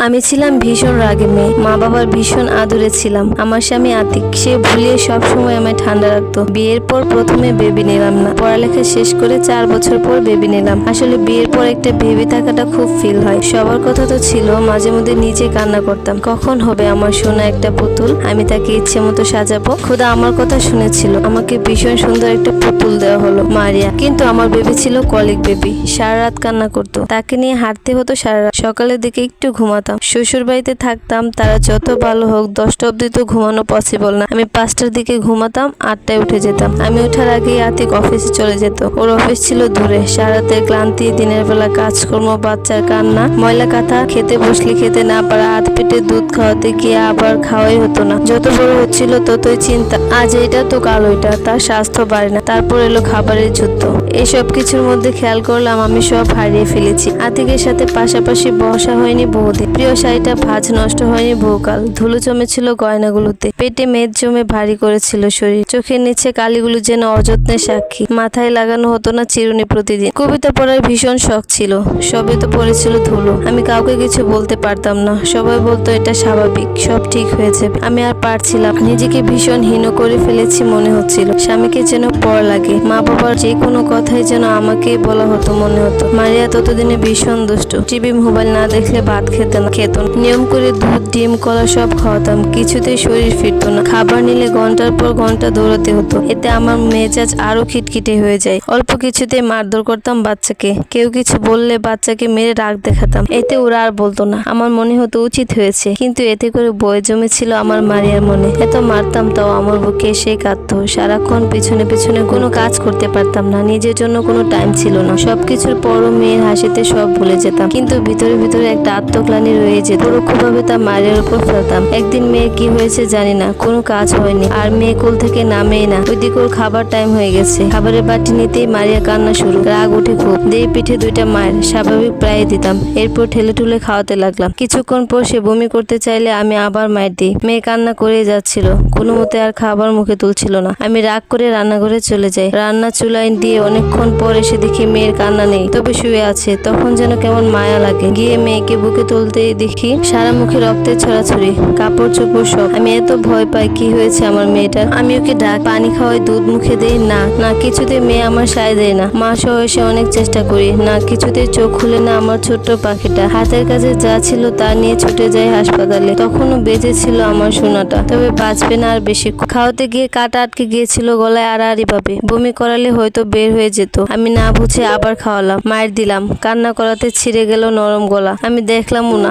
আমি ছিলাম ভীষণ রাগী মেয়ে, মা বাবার ভীষণ আদরে ছিলাম। আমার স্বামী আতিক, সে ভুলিয়ে সব সময় আমায় ঠান্ডা রাখতো। বিয়ের পর প্রথমে বেবি নিলাম না, পড়ালেখা শেষ করে 4 বছর পর বেবি নিলাম। আসলে বিয়ের পর একটা বেবি থাকাটা খুব ফিল হয়। সবার কথা তো ছিল, মাঝে মধ্যে নিজে কান্না করতাম, কখন হবে আমার সোনা একটা পুতুল, আমি তাকে ইচ্ছে মতো সাজাবো। খোদা আমার কথা শুনেছিল, আমাকে ভীষণ সুন্দর একটা পুতুল দেওয়া হলো, মারিয়া। কিন্তু আমার বেবি ছিল কলিক বেবি, সারা রাত কান্না করতো, তাকে নিয়ে হাঁটতে হতো সারা রাত। সকালের দিকে একটু ঘুমাতাম। শ্বশুর বাড়িতে থাকতাম, তারা যত ভালো হোক 10টা অব্দি তো ঘুমানো পসিবল না। আমি 5টার দিকে ঘুমাতাম, 8টায় উঠে যেতাম। আমি ওঠার আগেই আতিক অফিসে চলে যেত। ওর অফিস ছিল দূরে। সারাতের ক্লান্তি, দিনের বেলা কাজকর্ম, বাচ্চার কান্না, ময়লা কাঁথা, খেতে বসলে খেতে না পারা, আধ পেটে দুধ খাওয়াতে গিয়ে আবার খাওয়াই হতো না। যত বড় হচ্ছিল ততই চিন্তা, আজ এইটা তো কাল ওইটা, তার স্বাস্থ্য বাড়ে না। তারপর এলো খাবারের যুদ্ধ। এইসব কিছুর মধ্যে খেয়াল করলাম আমি সব হারিয়ে ফেলেছি। আতিকের সাথে পাশাপাশি বসা হয়নি বহুদিন। প্রিয় শাড়িটা ভাঁজ নষ্ট হয়নি বহুকাল। ধুলো জমেছিল গয়নাগুলোতে, পেটে মেদ জমে ভারী করেছিল শরীর। চোখের নিচে কালিগুলো যেন অযত্নের সাক্ষী। মাথায় লাগানো হতো না চিরুনি প্রতিদিন। কবিতা পড়ার ভীষণ শখ ছিল, সবে তো পড়েছিল ধুলো। আমি কাউকে কিছু বলতে পারতাম না। সবাই বলতো এটা স্বাভাবিক, সব ঠিক হয়ে যাবে। আমি আর পারছিলাম। নিজেকে ভীষণ হীন করে ফেলেছি মনে হচ্ছিল। স্বামীকে যেন পর লাগে, মা বাবার যে কোনো কথাই যেন আমাকেই বলা হতো মনে হতো। মারিয়া ততদিনে ভীষণ দুষ্ট। টিভি মোবাইল না দেখলে ভাত খেত না। নিয়ম করে দুধ, ডিম, কলা সব খাওয়াতাম, কিছুতেই শরীর ফিরতো না। খাবার নিলে ঘন্টার পর ঘন্টা দৌড়াতে হতো। এতে আমার মেজাজ আরো খিটখিটে হয়ে যায়। অল্প কিছুতে মারধর করতাম বাচ্চাকে। কেউ কিছু বললে বাচ্চাকে মেরে রাগ দেখাতাম। এতে ওরা আর বলতো না। আমার মনে হতো উচিত হয়েছে, কিন্তু এতে করে বয়ে জমেছিল আমার মারিয়ার মনে। এত মারতাম তাও আমার বুকে এসে কাঁদতো। সারাক্ষণ পিছনে পিছনে কোনো কাজ করতে পারতাম না। নিজের জন্য কোনো টাইম ছিল না। সবকিছুর পরও মেয়ের হাসিতে সব ভুলে যেতাম, কিন্তু ভিতরে ভিতরে একটা আত্মগ্লানি রয়ে যেত। পরোক্ষভাবে তা মারিয়ার উপর ফেলতাম। একদিন মেয়ের কি হয়েছে জানি না, কোনো কাজ হয়নি, আর মেয়ে কোল থেকে নামেই না। ওইদিকে ওর খাবার টাইম হয়ে গেছে। খাবারের বাটি নিতেই মারিয়া কান্না শুরু। রাগ উঠে খুব। দিয়ে পিঠে 2টা মায়ের, স্বাভাবিক প্রায় দিতাম। এরপর ঠেলে ঠুলে খাওয়াতে লাগলাম। কিছুক্ষণ পর সে বমি করতে চাইলে আমি আবার মায়ের দিই। মেয়ে কান্না করেই যাচ্ছিল, কোনো মতে আর খাবার মুখে তুলছিল না। আমি রাগ করে রান্নাঘরে চলে যাই। রান্না চুলায় দিয়ে অনেকক্ষণ পর এসে দেখি মেয়ের কান্না নেই, তবে শুয়ে আছে। তখন যেন কেমন মায়া লাগে। গিয়ে মেয়েকে বুকে তুলতেই দেখি সারা মুখে রক্তের ছড়াছড়ি, কাপড় চোপড় সব। আমি এত ভয় পাই, কি হয়েছে আমার মেয়েটার। আমি ওকে ডাক, পানি খাওয়াই, দুধ মুখে দেই, না কিছুতে মেয়ে আমার সায় দেয় না। মা সহ এসে অনেক চেষ্টা করি, না কিছুতে চোখ খুলে না আমার ছোট্ট পাখিটা। হাতের কাছে যা ছিল তা নিয়ে ছুটে যাই হাসপাতালে। তখনও বেঁচে ছিল আমার সোনাটা, তবে বাঁচবে না আর বেশি। খাওয়াতে গিয়ে কাটা আটকে গিয়েছিল গলায় আড়াআড়ি ভাবে। বমি করালে হয়তো বের হয়ে যেত। আমি না বুঝে আবার খাওয়ালাম, মায়ের দিলাম। কান্না করাতে ছিঁড়ে গেল নরম গলা। আমি দেখলামও না।